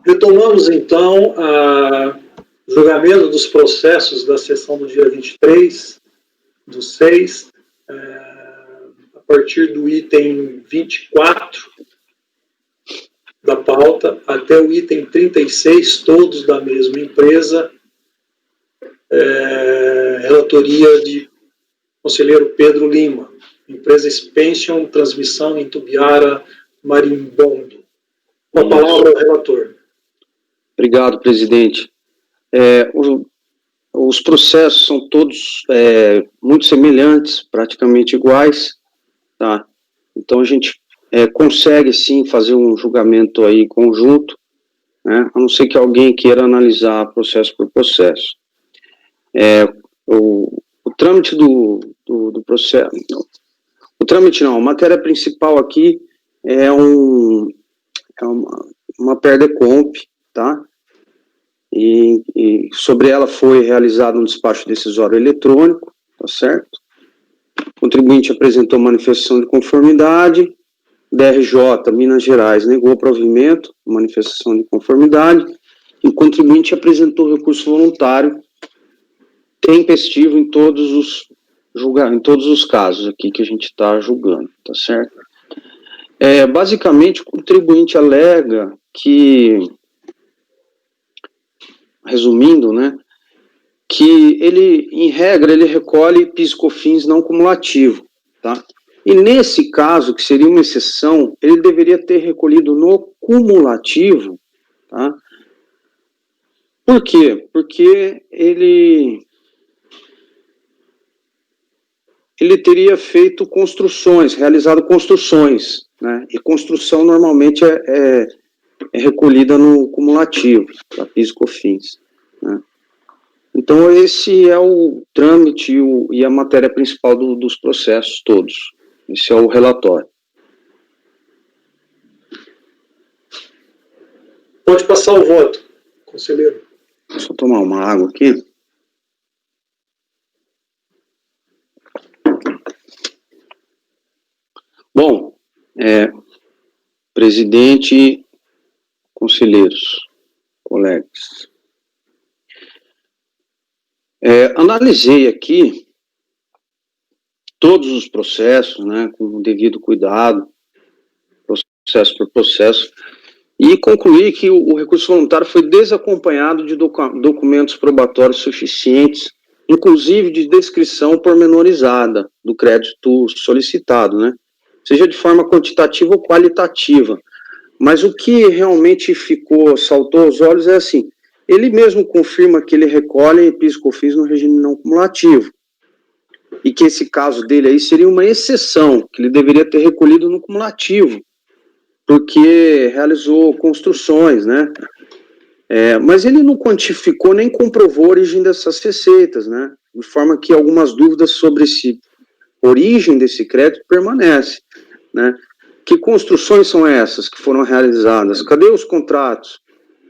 Retomamos, então, o julgamento dos processos da sessão do dia 23/6, a partir do item 24 da pauta até o item 36, todos da mesma empresa, relatoria de conselheiro Pedro Lima, empresa Expansion Transmissão em Tubiara, Marimbondo. Com a palavra ao relator. Obrigado, presidente. Os processos são todos muito semelhantes, praticamente iguais, tá? Então a gente consegue sim fazer um julgamento aí conjunto, né? A não ser que alguém queira analisar processo por processo. O trâmite do processo, o trâmite não, a matéria principal aqui é uma PERDECOMP, tá? E sobre ela foi realizado um despacho decisório eletrônico, tá certo? O contribuinte apresentou manifestação de conformidade, DRJ, Minas Gerais, negou o provimento, manifestação de conformidade, e o contribuinte apresentou recurso voluntário tempestivo em todos os casos aqui que a gente está julgando, tá certo? Basicamente, o contribuinte alega que, resumindo, né, que ele, em regra, ele recolhe PIS e COFINS não cumulativo, tá? E nesse caso, que seria uma exceção, ele deveria ter recolhido no cumulativo, tá? Por quê? Porque ele teria feito construções, realizado construções, né? E construção normalmente é recolhida no cumulativo, da PIS e COFINS, né? Então esse é o trâmite e a matéria principal dos processos todos. Esse é o relatório. Pode passar o voto, conselheiro. Deixa eu tomar uma água aqui. Bom, presidente, conselheiros, colegas, analisei aqui todos os processos, né, com o devido cuidado, processo por processo, e concluí que o recurso voluntário foi desacompanhado de documentos probatórios suficientes, inclusive de descrição pormenorizada do crédito solicitado, né, seja de forma quantitativa ou qualitativa. Mas o que realmente saltou aos olhos é assim, ele mesmo confirma que ele recolhe PIS e COFINS no regime não cumulativo, e que esse caso dele aí seria uma exceção, que ele deveria ter recolhido no cumulativo, porque realizou construções, né? Mas ele não quantificou nem comprovou a origem dessas receitas, né? De forma que algumas dúvidas sobre a origem desse crédito permanecem, né? Que construções são essas que foram realizadas? Cadê os contratos?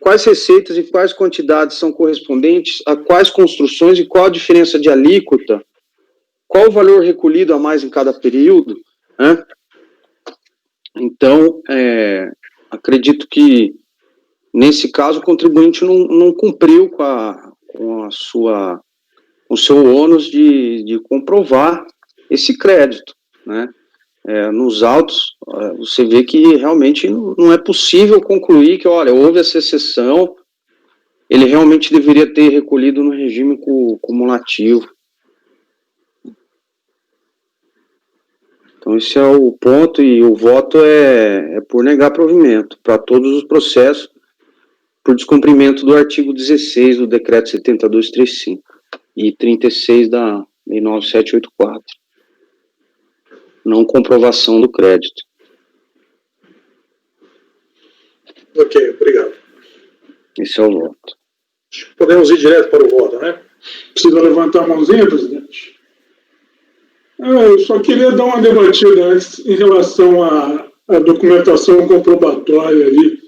Quais receitas e quais quantidades são correspondentes a quais construções e qual a diferença de alíquota? Qual o valor recolhido a mais em cada período, né? Então, acredito que, nesse caso, o contribuinte não cumpriu com o seu ônus de comprovar esse crédito, né? Nos autos, você vê que realmente não é possível concluir que, olha, houve essa exceção, ele realmente deveria ter recolhido no regime cumulativo. Então, esse é o ponto, e o voto é por negar provimento para todos os processos por descumprimento do artigo 16 do Decreto 7235 e 36 da Lei 9784. Não comprovação do crédito. Ok, obrigado. Esse é o voto. Podemos ir direto para o voto, né? Precisa levantar a mãozinha, presidente? Eu só queria dar uma debatida antes em relação à documentação comprobatória ali.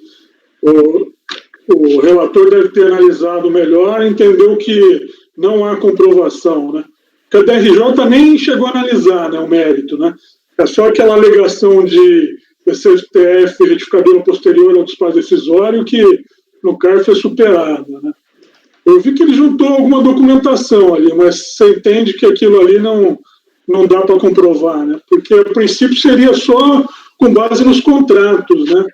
O relator deve ter analisado melhor e entendeu que não há comprovação, né? Porque a DRJ nem chegou a analisar, né, o mérito, né? É só aquela alegação de PCTF, retificadora posterior ao despacho decisório, que no CAR foi superada, né? Eu vi que ele juntou alguma documentação ali, mas você entende que aquilo ali não dá para comprovar, né? Porque a princípio seria só com base nos contratos, né?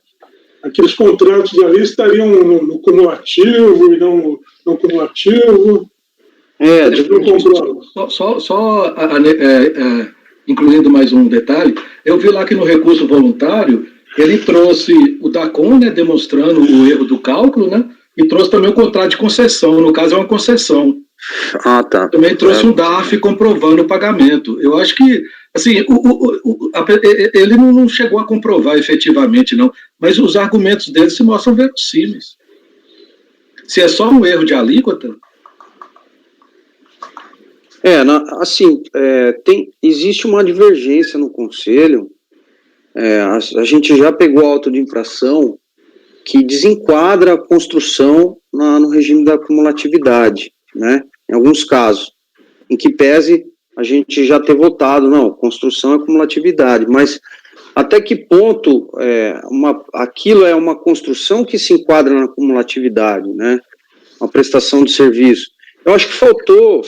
Aqueles contratos ali estariam no cumulativo e não no cumulativo. Incluindo mais um detalhe, eu vi lá que no recurso voluntário ele trouxe o DACON, né, demonstrando o erro do cálculo, né, e trouxe também o contrato de concessão, no caso é uma concessão. Ah, tá. Também trouxe um DARF comprovando o pagamento. Eu acho que, assim, ele não chegou a comprovar efetivamente, não, mas os argumentos dele se mostram verossímeis. Se é só um erro de alíquota... existe uma divergência no Conselho. A gente já pegou auto de infração que desenquadra a construção no regime da cumulatividade, né? Em alguns casos, em que pese a gente já ter votado, não, construção é cumulatividade, mas até que ponto aquilo é uma construção que se enquadra na cumulatividade, né? Uma prestação de serviço. Eu acho que faltou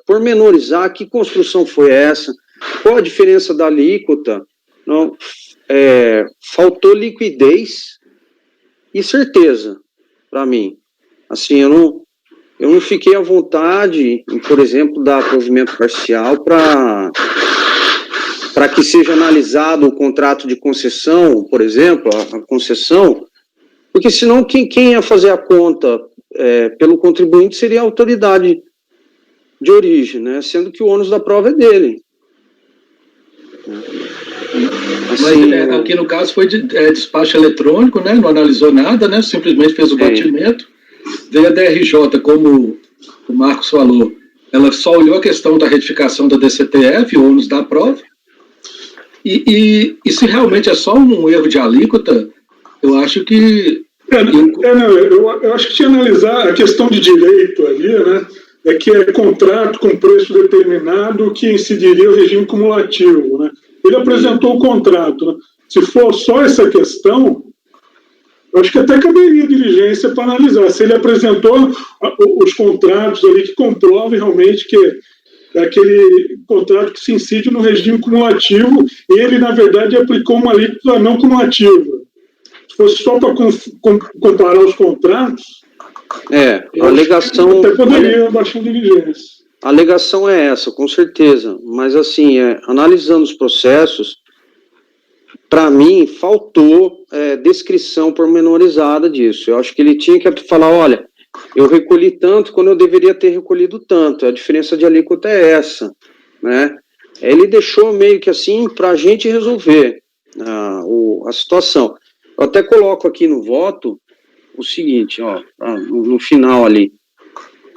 pormenorizar que construção foi essa, qual a diferença da alíquota, não, faltou liquidez e certeza para mim. Assim, eu não fiquei à vontade, por exemplo, dar provimento parcial para que seja analisado o contrato de concessão, por exemplo, a concessão, porque senão quem ia fazer a conta pelo contribuinte seria a autoridade de origem, né? Sendo que o ônus da prova é dele. Assim, mas aqui no caso foi de despacho eletrônico, né? Não analisou nada, né? Simplesmente fez o batimento. Veio a DRJ, como o Marcos falou, ela só olhou a questão da retificação da DCTF, o ônus da prova, e se realmente é só um erro de alíquota, eu acho que... eu acho que tinha que analisar a questão de direito ali, né? É que é contrato com preço determinado que incidiria o regime cumulativo, né? Ele apresentou o contrato, né? Se for só essa questão, eu acho que até caberia diligência para analisar. Se ele apresentou os contratos ali que comprovem realmente que é aquele contrato que se incide no regime cumulativo, ele, na verdade, aplicou uma alíquota não cumulativa. Se fosse só para comparar os contratos, a alegação... até poderia baixar diligência. A alegação é essa, com certeza. Mas, assim, analisando os processos, para mim, faltou descrição pormenorizada disso. Eu acho que ele tinha que falar, olha, eu recolhi tanto quando eu deveria ter recolhido tanto. A diferença de alíquota é essa, né? Ele deixou meio que assim para a gente resolver a situação. Eu até coloco aqui no voto o seguinte, no final ali.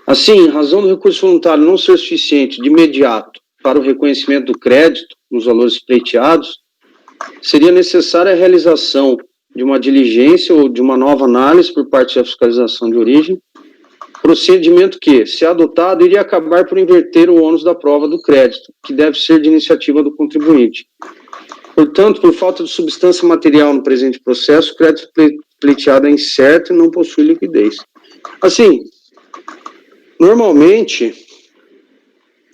Assim, em razão do recurso voluntário não ser suficiente de imediato para o reconhecimento do crédito nos valores pleiteados, seria necessária a realização de uma diligência ou de uma nova análise por parte da fiscalização de origem, procedimento que, se adotado, iria acabar por inverter o ônus da prova do crédito, que deve ser de iniciativa do contribuinte. Portanto, por falta de substância material no presente processo, o crédito pleiteado é incerto e não possui liquidez. Assim, normalmente,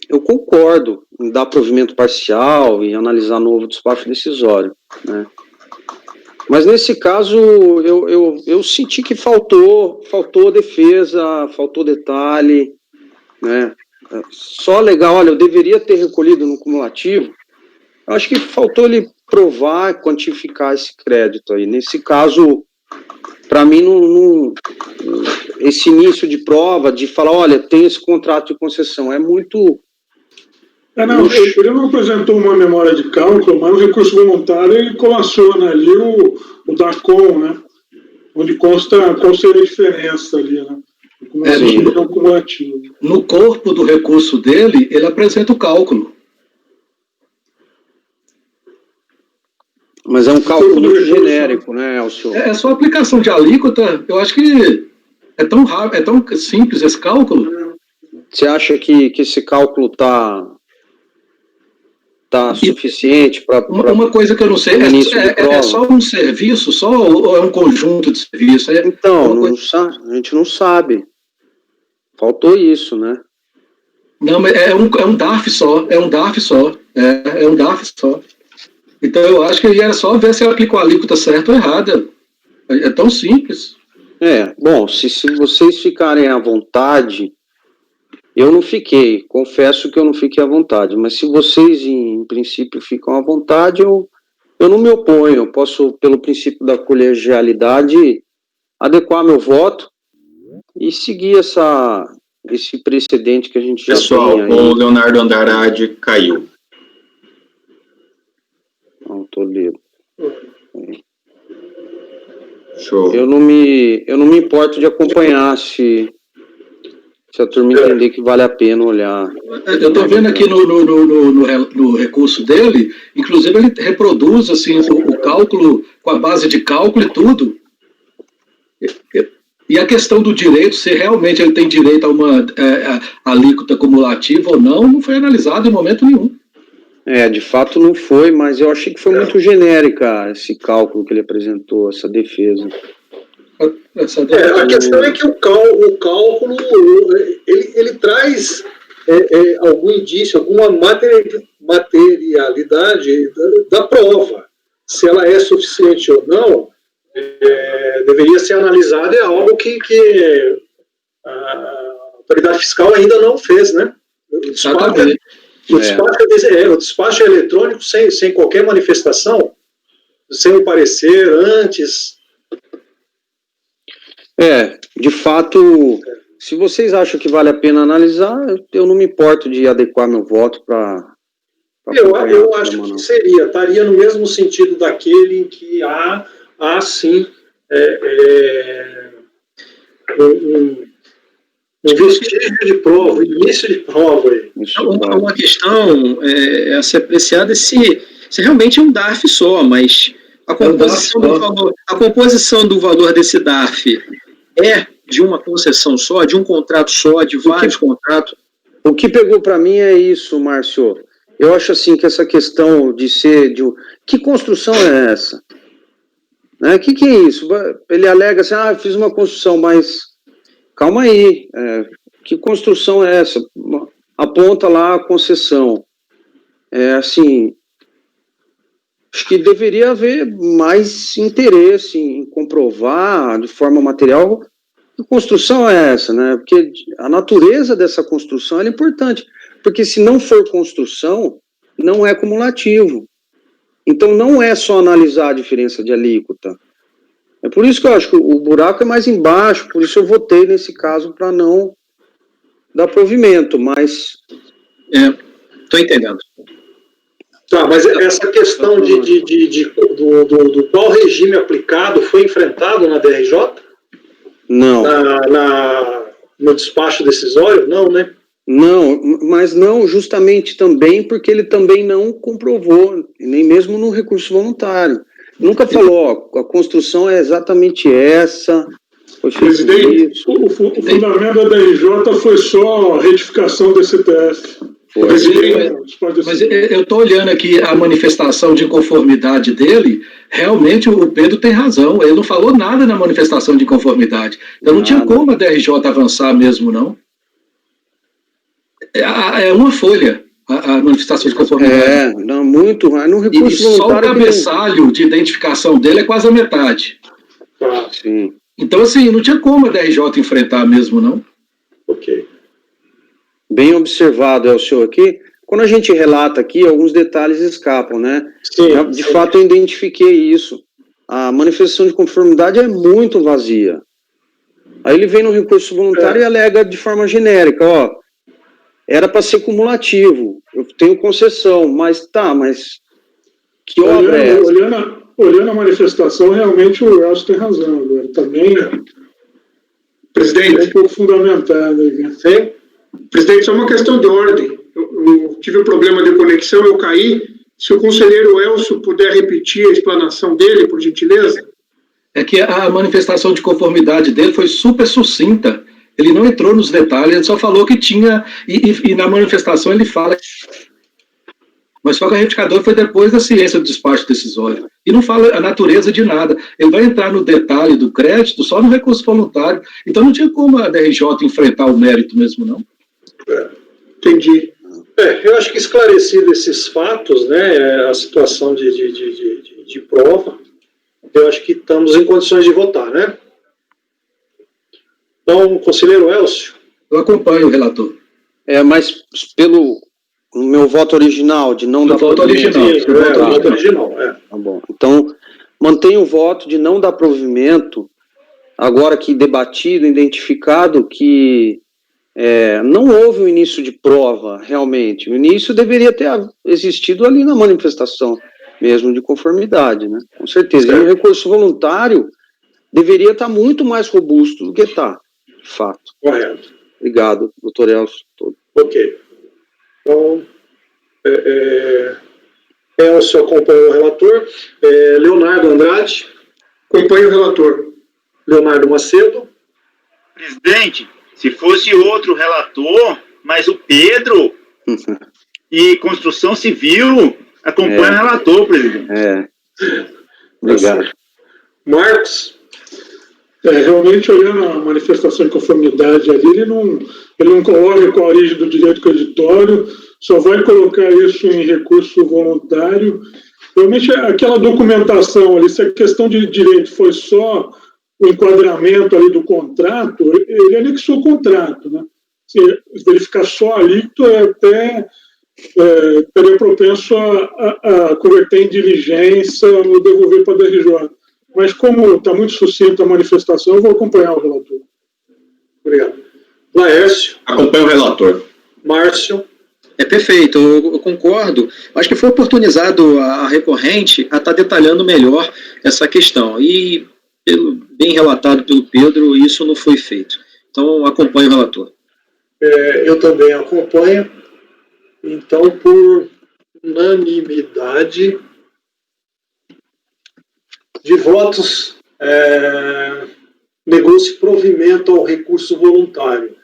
eu concordo em dar provimento parcial e analisar novo despacho decisório, né? Mas nesse caso, eu senti que faltou defesa, faltou detalhe, né? Só legal, olha, eu deveria ter recolhido no cumulativo. Eu acho que faltou ele provar, quantificar esse crédito aí. Nesse caso, para mim, esse início de prova, de falar, olha, tem esse contrato de concessão, é muito... ele não apresentou uma memória de cálculo, mas o recurso voluntário ele colaciona ali o DACON, né? Onde consta qual seria a diferença ali, né? Cumulativo. No corpo do recurso dele, ele apresenta o cálculo. Mas é um cálculo muito genérico, né, Elcio? É só aplicação de alíquota. Eu acho que é tão rápido, é tão simples esse cálculo. Você acha que esse cálculo tá está suficiente para... Uma coisa que eu não sei, é só um serviço só ou é um conjunto de serviços? Então, a gente não sabe. Faltou isso, né? Não, mas é um DARF só, é um DARF só. Então eu acho que era só ver se ela aplicou a alíquota certa ou errada. É tão simples. Bom, se vocês ficarem à vontade, eu não fiquei, confesso que eu não fiquei à vontade, mas se vocês em princípio ficam à vontade, eu não me oponho, eu posso, pelo princípio da colegialidade, adequar meu voto e seguir esse precedente que a gente já tem. Pessoal, o Leonardo Andrade caiu. Não, Toledo. Show. Eu não me importo de acompanhar se a turma entender que vale a pena olhar. Eu estou vendo aqui no recurso dele, inclusive ele reproduz assim, o cálculo com a base de cálculo e tudo. E a questão do direito, se realmente ele tem direito a uma alíquota cumulativa ou não foi analisado em momento nenhum. De fato não foi, mas eu achei que foi muito genérica esse cálculo que ele apresentou, essa defesa. A questão é que o cálculo ele traz algum indício, alguma materialidade da prova. Se ela é suficiente ou não, deveria ser analisada, é algo que a autoridade fiscal ainda não fez, né? O despacho é eletrônico sem qualquer manifestação, sem um parecer antes. De fato, se vocês acham que vale a pena analisar, eu não me importo de adequar meu voto para... Eu acho que estaria no mesmo sentido daquele em que há sim, um vestígio de prova, início de prova. Uma questão a ser apreciada é se realmente é um DARF só, mas a composição do valor desse DARF é de uma concessão só, de um contrato só, de vários contratos? O que pegou para mim é isso, Márcio. Eu acho assim que essa questão de ser... Que construção é essa? O que é isso? Ele alega assim, eu fiz uma construção, mas calma aí, que construção é essa? Aponta lá a concessão. Assim, acho que deveria haver mais interesse em comprovar de forma material que construção é essa, né? Porque a natureza dessa construção é importante, porque se não for construção, não é cumulativo. Então não é só analisar a diferença de alíquota. É por isso que eu acho que o buraco é mais embaixo, por isso eu votei nesse caso para não dar provimento, mas... Estou entendendo. Tá, mas essa questão do qual regime aplicado foi enfrentado na DRJ? Não. No despacho decisório? Não, né? Não, mas não justamente também porque ele também não comprovou, nem mesmo no recurso voluntário. Nunca falou, a construção é exatamente essa. Presidente, o fundamento da DRJ foi só a retificação do STF. Mas eu estou olhando aqui a manifestação de inconformidade dele, realmente o Pedro tem razão, ele não falou nada na manifestação de inconformidade. Então não tinha como a DRJ avançar mesmo, não. É uma folha, a manifestação de conformidade. Não, muito, no recurso voluntário... Só o cabeçalho de identificação dele é quase a metade. Sim. Então, assim, não tinha como a DRJ enfrentar mesmo, não. Ok. Bem observado, o senhor aqui. Quando a gente relata aqui, alguns detalhes escapam, né? Sim, de fato, eu identifiquei isso. A manifestação de conformidade é muito vazia. Aí ele vem no recurso voluntário e alega de forma genérica, era para ser cumulativo, eu tenho concessão, mas que obra é essa? Olhando a manifestação, realmente o Elcio tem razão agora. Também, presidente, é um pouco fundamentado aqui. Sim? Presidente, só uma questão de ordem. Eu tive um problema de conexão, eu caí. Se o conselheiro Elcio puder repetir a explanação dele, por gentileza. É que a manifestação de conformidade dele foi super sucinta. Ele não entrou nos detalhes, ele só falou que tinha... E na manifestação ele fala... Mas só que a retificadora foi depois da ciência do despacho decisório. E não fala a natureza de nada. Ele vai entrar no detalhe do crédito só no recurso voluntário. Então não tinha como a DRJ enfrentar o mérito mesmo, não. Entendi. Eu acho que esclarecido esses fatos, né, a situação de prova, eu acho que estamos em condições de votar, né? Então, conselheiro Elcio. Eu acompanho o relator. Mas pelo meu voto original, de não dar provimento... Voto original. Tá bom. Então, mantenho o voto de não dar provimento, agora que debatido, identificado que não houve o início de prova, realmente. O início deveria ter existido ali na manifestação, mesmo de conformidade, né? Com certeza. E o recurso voluntário deveria estar muito mais robusto do que está, de fato. Correto. Obrigado, doutor Elcio. Ok. Então, Elcio acompanhou o relator. Leonardo Andrade. Acompanho o relator. Leonardo Macedo. Presidente, se fosse outro relator, mas o Pedro e Construção Civil acompanha o relator, presidente. Obrigado. Marcos. Realmente, olhando a manifestação de conformidade ali, ele não corre com a origem do direito creditório, só vai colocar isso em recurso voluntário. Realmente, aquela documentação ali, se a questão de direito foi só o enquadramento ali do contrato, ele anexou o contrato, né? Se verificar só ali, até estaria propenso a converter em diligência ou devolver para a DRJ. Mas como está muito sucinta a manifestação, eu vou acompanhar o relator. Obrigado. Laércio. Acompanho o relator. Márcio. Perfeito, eu concordo. Acho que foi oportunizado a recorrente a estar detalhando melhor essa questão. E, bem relatado pelo Pedro, isso não foi feito. Então, acompanho o relator. Eu também acompanho. Então, por unanimidade de votos, negou-se provimento ao recurso voluntário.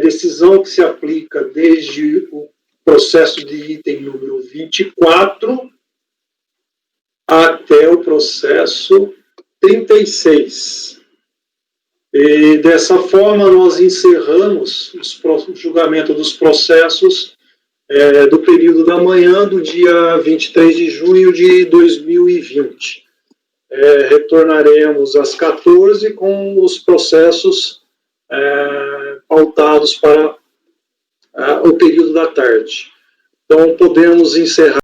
Decisão que se aplica desde o processo de item número 24 até o processo 36. E dessa forma nós encerramos o julgamento dos processos do período da manhã do dia 23 de junho de 2020. Retornaremos às 14 com os processos pautados para o período da tarde. Então, podemos encerrar